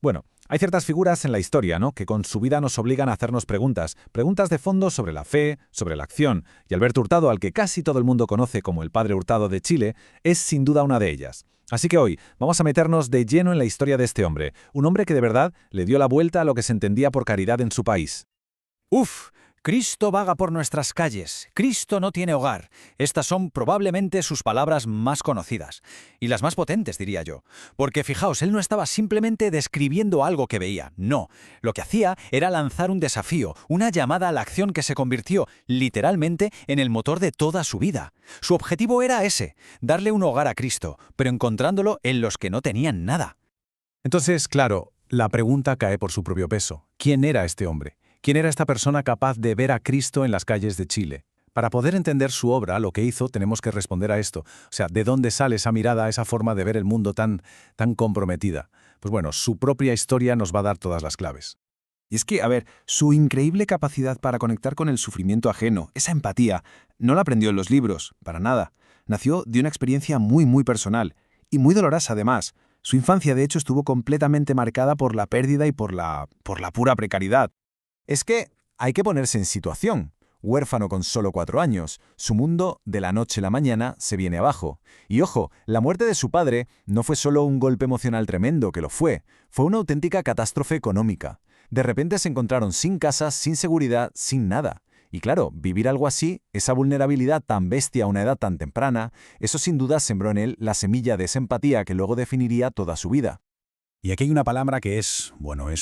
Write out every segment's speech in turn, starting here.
Bueno, hay ciertas figuras en la historia, ¿no?, que con su vida nos obligan a hacernos preguntas de fondo sobre la fe, sobre la acción, y Alberto Hurtado, al que casi todo el mundo conoce como el Padre Hurtado de Chile, es sin duda una de ellas. Así que hoy vamos a meternos de lleno en la historia de este hombre, un hombre que de verdad le dio la vuelta a lo que se entendía por caridad en su país. Uf, Cristo vaga por nuestras calles, Cristo no tiene hogar. Estas son probablemente sus palabras más conocidas, y las más potentes, diría yo. Porque fijaos, él no estaba simplemente describiendo algo que veía, no. Lo que hacía era lanzar un desafío, una llamada a la acción que se convirtió, literalmente, en el motor de toda su vida. Su objetivo era ese, darle un hogar a Cristo, pero encontrándolo en los que no tenían nada. Entonces, claro, la pregunta cae por su propio peso. ¿Quién era este hombre? ¿Quién era esta persona capaz de ver a Cristo en las calles de Chile? Para poder entender su obra, lo que hizo, tenemos que responder a esto. O sea, ¿de dónde sale esa mirada, esa forma de ver el mundo tan comprometida? Pues bueno, su propia historia nos va a dar todas las claves. Y es que, a ver, su increíble capacidad para conectar con el sufrimiento ajeno, esa empatía, no la aprendió en los libros, para nada. Nació de una experiencia muy personal, y muy dolorosa además. Su infancia, de hecho, estuvo completamente marcada por la pérdida y por la pura precariedad. Es que hay que ponerse en situación. Huérfano con solo 4 años, su mundo de la noche a la mañana se viene abajo. Y ojo, la muerte de su padre no fue solo un golpe emocional tremendo, que lo fue una auténtica catástrofe económica. De repente se encontraron sin casa, sin seguridad, sin nada. Y claro, vivir algo así, esa vulnerabilidad tan bestia a una edad tan temprana, eso sin duda sembró en él la semilla de esa empatía que luego definiría toda su vida. Y aquí hay una palabra que es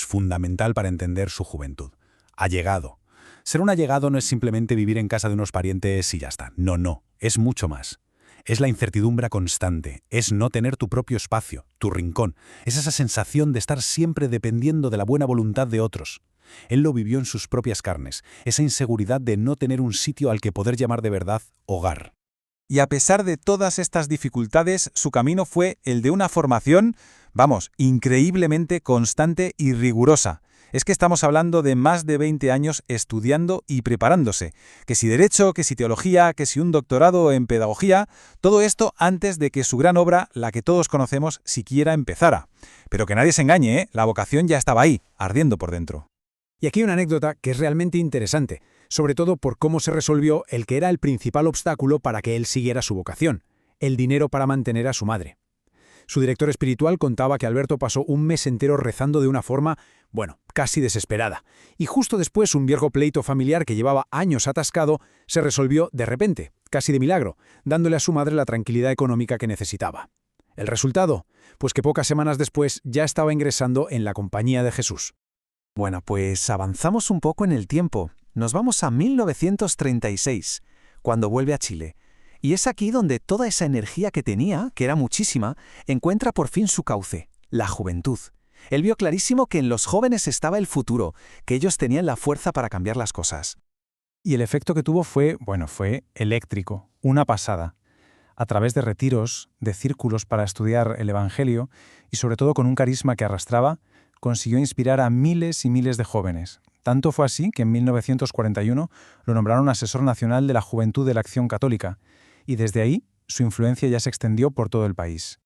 fundamental para entender su juventud. Allegado. Ser un allegado no es simplemente vivir en casa de unos parientes y ya está. No, es mucho más. Es la incertidumbre constante, es no tener tu propio espacio, tu rincón, es esa sensación de estar siempre dependiendo de la buena voluntad de otros. Él lo vivió en sus propias carnes, esa inseguridad de no tener un sitio al que poder llamar de verdad hogar. Y a pesar de todas estas dificultades, su camino fue el de una formación, increíblemente constante y rigurosa. Es que estamos hablando de más de 20 años estudiando y preparándose. Que si derecho, que si teología, que si un doctorado en pedagogía, todo esto antes de que su gran obra, la que todos conocemos, siquiera empezara. Pero que nadie se engañe, ¿eh? La vocación ya estaba ahí, ardiendo por dentro. Y aquí hay una anécdota que es realmente interesante, sobre todo por cómo se resolvió el que era el principal obstáculo para que él siguiera su vocación, el dinero para mantener a su madre. Su director espiritual contaba que Alberto pasó un mes entero rezando de una forma, casi desesperada. Y justo después un viejo pleito familiar que llevaba años atascado se resolvió de repente, casi de milagro, dándole a su madre la tranquilidad económica que necesitaba. ¿El resultado? Pues que pocas semanas después ya estaba ingresando en la Compañía de Jesús. Bueno, pues avanzamos un poco en el tiempo. Nos vamos a 1936, cuando vuelve a Chile. Y es aquí donde toda esa energía que tenía, que era muchísima, encuentra por fin su cauce, la juventud. Él vio clarísimo que en los jóvenes estaba el futuro, que ellos tenían la fuerza para cambiar las cosas. Y el efecto que tuvo fue eléctrico, una pasada. A través de retiros, de círculos para estudiar el Evangelio, y sobre todo con un carisma que arrastraba, consiguió inspirar a miles y miles de jóvenes. Tanto fue así que en 1941 lo nombraron asesor nacional de la Juventud de la Acción Católica, y desde ahí su influencia ya se extendió por todo el país.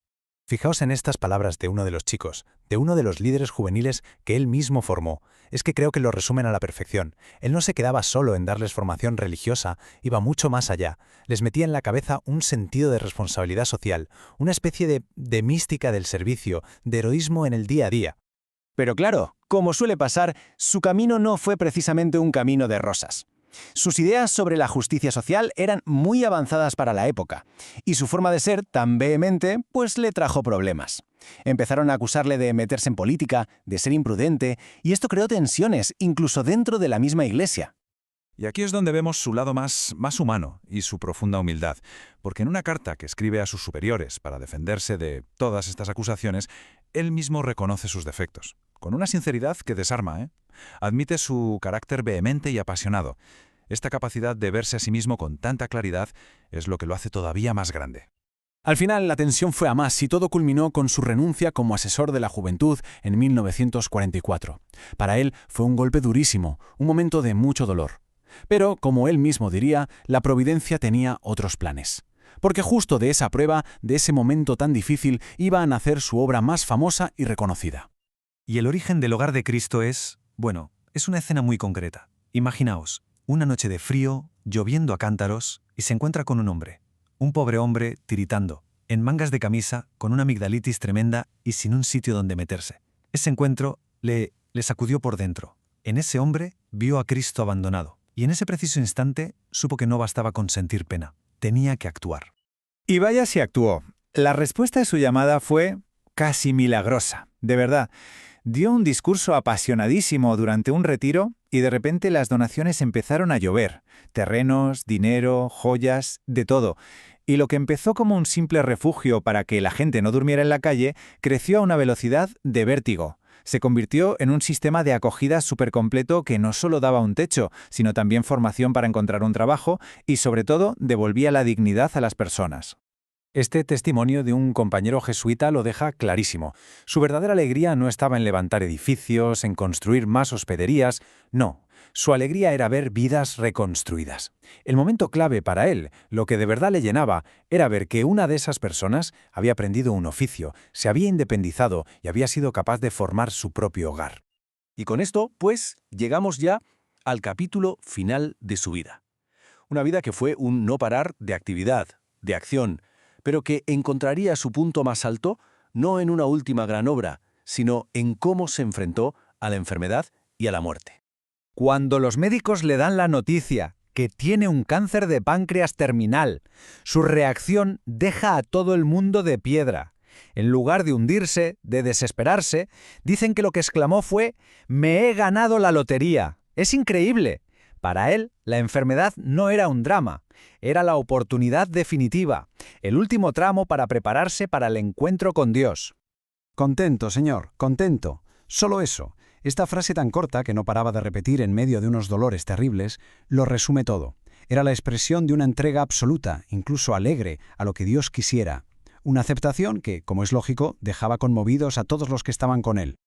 Fijaos en estas palabras de uno de los chicos, de uno de los líderes juveniles que él mismo formó. Es que creo que lo resumen a la perfección. Él no se quedaba solo en darles formación religiosa, iba mucho más allá. Les metía en la cabeza un sentido de responsabilidad social, una especie de mística del servicio, de heroísmo en el día a día. Pero claro, como suele pasar, su camino no fue precisamente un camino de rosas. Sus ideas sobre la justicia social eran muy avanzadas para la época, y su forma de ser tan vehemente, pues le trajo problemas. Empezaron a acusarle de meterse en política, de ser imprudente, y esto creó tensiones, incluso dentro de la misma iglesia. Y aquí es donde vemos su lado más humano y su profunda humildad, porque en una carta que escribe a sus superiores para defenderse de todas estas acusaciones, él mismo reconoce sus defectos, con una sinceridad que desarma, ¿eh? Admite su carácter vehemente y apasionado. Esta capacidad de verse a sí mismo con tanta claridad es lo que lo hace todavía más grande. Al final, la tensión fue a más y todo culminó con su renuncia como asesor de la juventud en 1944. Para él fue un golpe durísimo, un momento de mucho dolor. Pero, como él mismo diría, la providencia tenía otros planes. Porque justo de esa prueba, de ese momento tan difícil, iba a nacer su obra más famosa y reconocida. Y el origen del hogar de Cristo es, bueno, es una escena muy concreta. Imaginaos, una noche de frío, lloviendo a cántaros, y se encuentra con un hombre. Un pobre hombre tiritando, en mangas de camisa, con una amigdalitis tremenda y sin un sitio donde meterse. Ese encuentro le sacudió por dentro. En ese hombre vio a Cristo abandonado. Y en ese preciso instante supo que no bastaba con sentir pena. Tenía que actuar. Y vaya si actuó. La respuesta a su llamada fue casi milagrosa. De verdad, dio un discurso apasionadísimo durante un retiro y de repente las donaciones empezaron a llover. Terrenos, dinero, joyas, de todo. Y lo que empezó como un simple refugio para que la gente no durmiera en la calle, creció a una velocidad de vértigo. Se convirtió en un sistema de acogida supercompleto que no solo daba un techo, sino también formación para encontrar un trabajo y, sobre todo, devolvía la dignidad a las personas. Este testimonio de un compañero jesuita lo deja clarísimo. Su verdadera alegría no estaba en levantar edificios, en construir más hospederías, no. Su alegría era ver vidas reconstruidas. El momento clave para él, lo que de verdad le llenaba, era ver que una de esas personas había aprendido un oficio, se había independizado y había sido capaz de formar su propio hogar. Y con esto, pues, llegamos ya al capítulo final de su vida. Una vida que fue un no parar de actividad, de acción, pero que encontraría su punto más alto no en una última gran obra, sino en cómo se enfrentó a la enfermedad y a la muerte. Cuando los médicos le dan la noticia que tiene un cáncer de páncreas terminal, su reacción deja a todo el mundo de piedra. En lugar de hundirse, de desesperarse, dicen que lo que exclamó fue «Me he ganado la lotería». Es increíble. Para él, la enfermedad no era un drama, era la oportunidad definitiva, el último tramo para prepararse para el encuentro con Dios. Contento, Señor, contento. Solo eso. Esta frase tan corta que no paraba de repetir en medio de unos dolores terribles, lo resume todo. Era la expresión de una entrega absoluta, incluso alegre, a lo que Dios quisiera. Una aceptación que, como es lógico, dejaba conmovidos a todos los que estaban con él.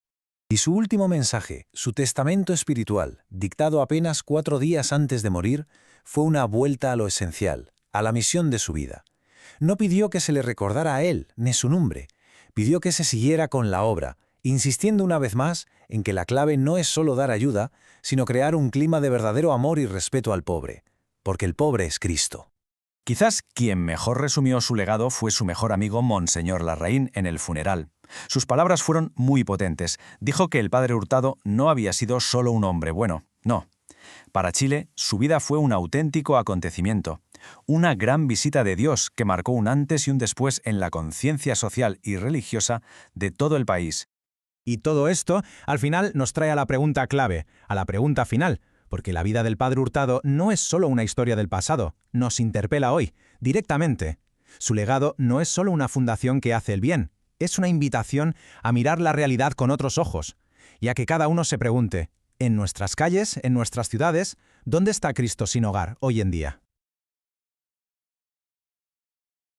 Y su último mensaje, su testamento espiritual, dictado apenas 4 días antes de morir, fue una vuelta a lo esencial, a la misión de su vida. No pidió que se le recordara a él, ni su nombre. Pidió que se siguiera con la obra, insistiendo una vez más en que la clave no es solo dar ayuda, sino crear un clima de verdadero amor y respeto al pobre, porque el pobre es Cristo. Quizás quien mejor resumió su legado fue su mejor amigo Monseñor Larraín en el funeral. Sus palabras fueron muy potentes. Dijo que el padre Hurtado no había sido solo un hombre bueno, no. Para Chile, su vida fue un auténtico acontecimiento. Una gran visita de Dios que marcó un antes y un después en la conciencia social y religiosa de todo el país. Y todo esto, al final, nos trae a la pregunta clave, a la pregunta final, porque la vida del padre Hurtado no es solo una historia del pasado, nos interpela hoy, directamente. Su legado no es solo una fundación que hace el bien, es una invitación a mirar la realidad con otros ojos, y a que cada uno se pregunte, en nuestras calles, en nuestras ciudades, ¿dónde está Cristo sin hogar hoy en día?